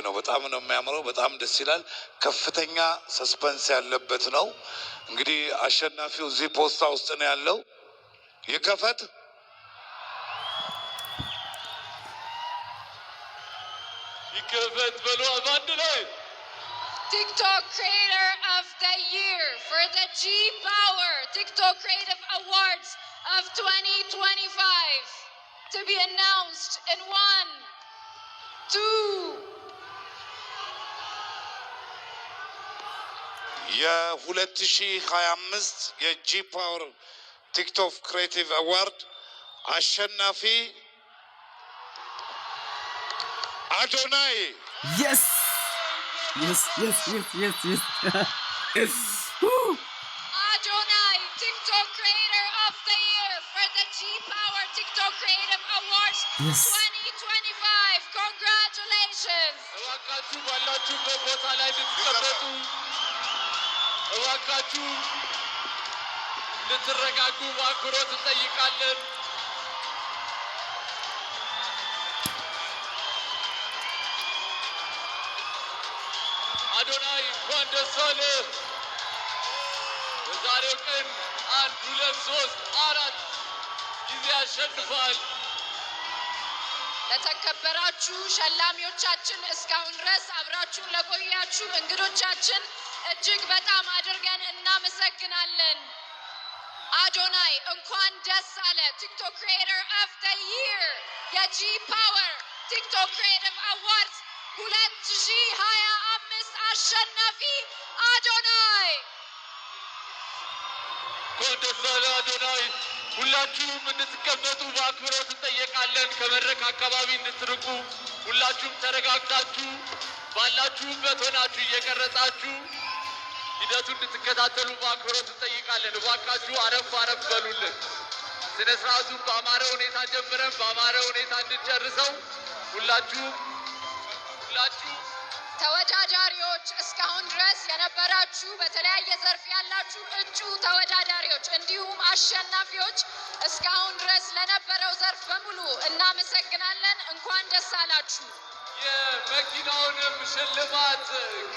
ነው በጣም ነው የሚያምረው በጣም ደስ ይላል ከፍተኛ ሰስፔንስ ያለበት ነው እንግዲህ አሸናፊው እዚህ ፖስታ ውስጥ ነው ያለው ይከፈት በሉ አንድ ላይ TikTok Creator of the Year for the G Power TikTok Creative Awards of 2025 to be announced in 1, 2 የ2025 የጂ ፓወር ቲክቶክ ክሬቲቭ አዋርድ አሸናፊ አዶናይ Yes Adonai TikTok Creator of the Year for the G Power TikTok Creative Awards 2025 congratulations እባካችሁ ባላችሁበት ቦታ ላይ ልትቀመጡ እባካችሁ ልትረጋጉ በአክብሮት እንጠይቃለን አዶናይ እንኳን ደስ አለህ በዛሬው ቀን 1 2 3 4 ጊዜ አሸንፏል ለተከበራችሁ ሸላሚዎቻችን እስካሁን ድረስ አብራችሁን ለቆያችሁ እንግዶቻችን እጅግ በጣም አድርገን እናመሰግናለን አዶናይ እንኳን ደስ አለ TikTok Creator of the Year የጂ ፓወር TikTok Creative Awards 2025 አሸናፊ አዶናይ ኮንደሳለ አዶናይ ሁላችሁም እንድትቀመጡ በአክብሮት እንጠይቃለን ከመድረክ አካባቢ እንድትርቁ ሁላችሁም ተረጋግታችሁ ባላችሁበት ሆናችሁ እየቀረጻችሁ ሂደቱን እንድትከታተሉ በአክብሮት እንጠይቃለን እባካችሁ አረፍ አረፍ በሉልን ስነ ስርዓቱን በአማረ ሁኔታ ጀምረን በአማረ ሁኔታ እንድንጨርሰው ሁላችሁ ተወዳዳሪዎች እስካሁን ድረስ የነበራችሁ በተለያየ ዘርፍ ያላችሁ እጩ ተወዳዳሪዎች እንዲሁም አሸናፊዎች እስካሁን ድረስ ለነበረው ዘርፍ በሙሉ እናመሰግናለን እንኳን ደስ አላችሁ የመኪናውንም ሽልማት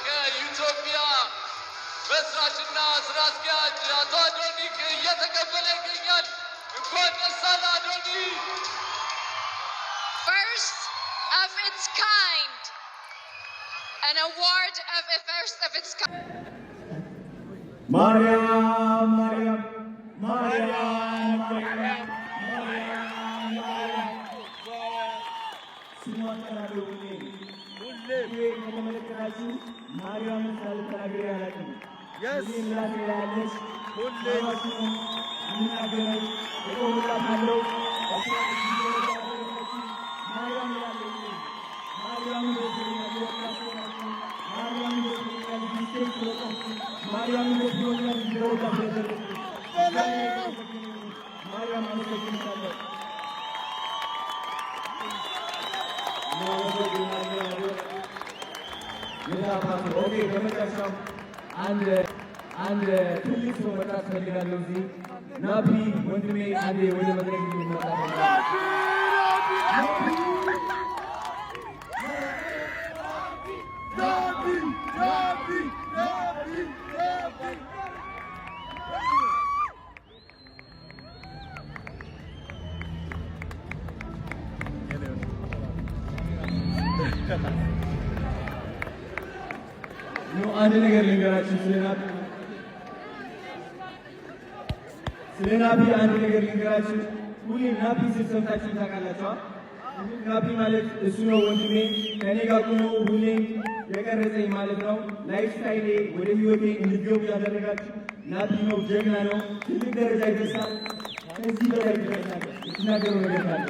ከኢትዮጵያ መስራችና ስራ አስኪያጅ አቶ አዶኒክ እየተቀበለ ይገኛል እንኳን ደስ አለ አዶኒ First of its kind an award of a first of its kind Mariam semua terlalu ini ini kemerdekaan Mariam selalu terakhir lagi yes ini lagi ini lagi itu bukan malu Oke, በመጨረሻው አንድ ትልቅ ሰው መጥራት ፈልጋለሁ እዚህ ናቢ ወንድሜ አንዴ ወደ መድረክ ይመጣ አንድ ነገር ልንገራችሁ ስለ ናቢ አንድ ነገር ልንገራችሁ ሁሌ ናቢ ሰምታችሁ ታውቃላችሁ ናቢ ማለት እሱ ነው ወንድሜ ከኔ ጋር ቆሞ ሁሌ የቀረጸኝ ማለት ነው ላይፍ ስታይሌ ወደ ህይወቴ እንድገቡ ያደረጋችሁ ናቢ ነው ጀግና ነው ትልቅ ደረጃ ይደርሳል ከዚህ በላይ ይደርሳል የተናገረው ነገር አለ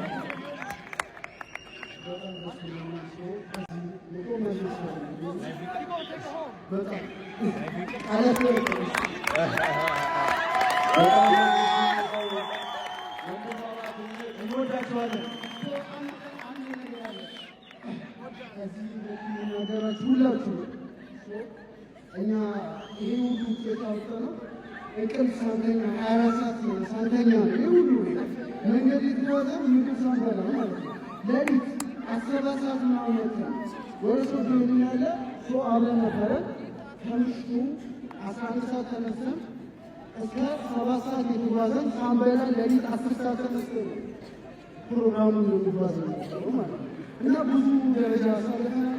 ሁላችሁ እኛ ይሄ ሁሉ ተጣውቶ ነው እንቅልፍ ሳንተኛ 24 ሰዓት ሳንተኛ ይሄ ሁሉ መንገድ ይተዋል ምግብ ሳንበላ ማለት ነው ለሊት 17 ሰዓት ነው ወርሶ ደውኛለ ሶ አብረን ነበረ ከምሽቱ 11 ሰዓት ተነስተን እስከ 7 ሰዓት የተጓዘን ሳምበላ ለሊት 10 ሰዓት ተነስተን ፕሮግራሙን እንጓዘን ማለት ነው እና ብዙ ደረጃ አሳልፈናል።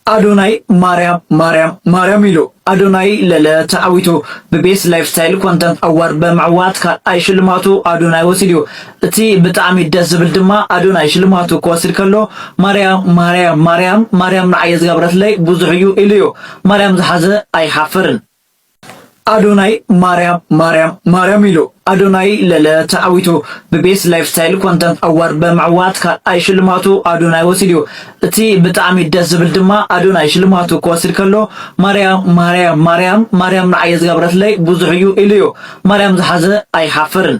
አዶናይ ማርያም ኢሉ አዶናይ ለለ ተዓዊቱ በቤስ ላይፍ ስታይል ኮንተንት አዋርድ በመዕዋት ካልኣይ ሽልማቱ አዶናይ ወሲድዩ እቲ ብጣዕሚ ደስ ዝብል ድማ አዶናይ ሽልማቱ ክወስድ ከሎ ማርያም ንዓየ ዝገበረትለይ ብዙሕ እዩ ኢሉ እዩ ማርያም ዝሓዘ ኣይሓፍርን አዶናይ ማርያም ኢሉ አዶናይ ለለ ተዓዊቱ በቤስ ላይፍ ስታይል ኮንተንት አዋርድ በመዕዋት ካልኣይ ሽልማቱ አዶናይ ወሲድዩ እቲ ብጣዕሚ ደስ ዝብል ድማ አዶናይ ሽልማቱ ክወስድ ከሎ ማርያም ንዓየ ዝገበረትለይ ብዙሕ እዩ ኢሉ እዩ ማርያም ዝሓዘ ኣይሓፍርን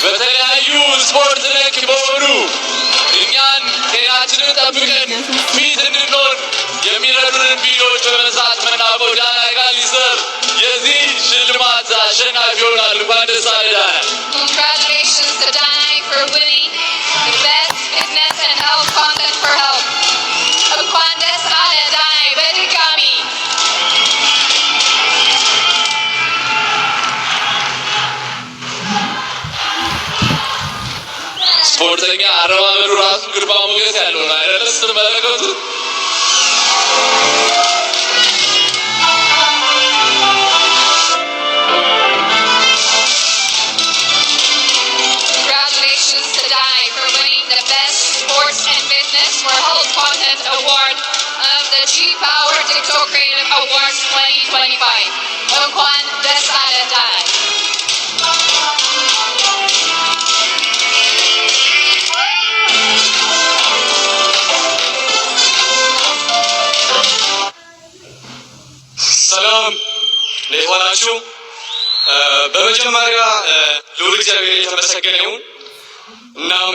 በተለያዩ ስፖርት ነክ በሆኑ እኛን ጤናችንን ጠብቀን ፊት እንድንሆን የሚረዱንን ቪዲዮዎች በመስራት መናቆር ዳናይ ካሊስተር የዚህ ሽልማት አሸናፊ ይሆናል። እንኳን ደስ አለ ዳናይ። Congratulations to Danai for winning the best fitness and health content for health. እንኳን ደስ አለ ዳናይ በድጋሚ። ስፖርተኛ አረማመዱ ራሱ ግርማ ሞገስ ያለው ነው አይደል? ስትመለከቱ Congratulations to Danai for winning the best sports and fitness for health content award of the G-Power TikTok Creative Awards 2025. እንኳን ደስ አለ ዳናይ። ሰላም ለይዋላችሁ። በመጀመሪያ ልዑል እግዚአብሔር የተመሰገነ ይሁን። እናም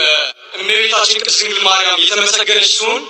እመቤታችን ቅድስት ድንግል ማርያም የተመሰገነች ሲሆን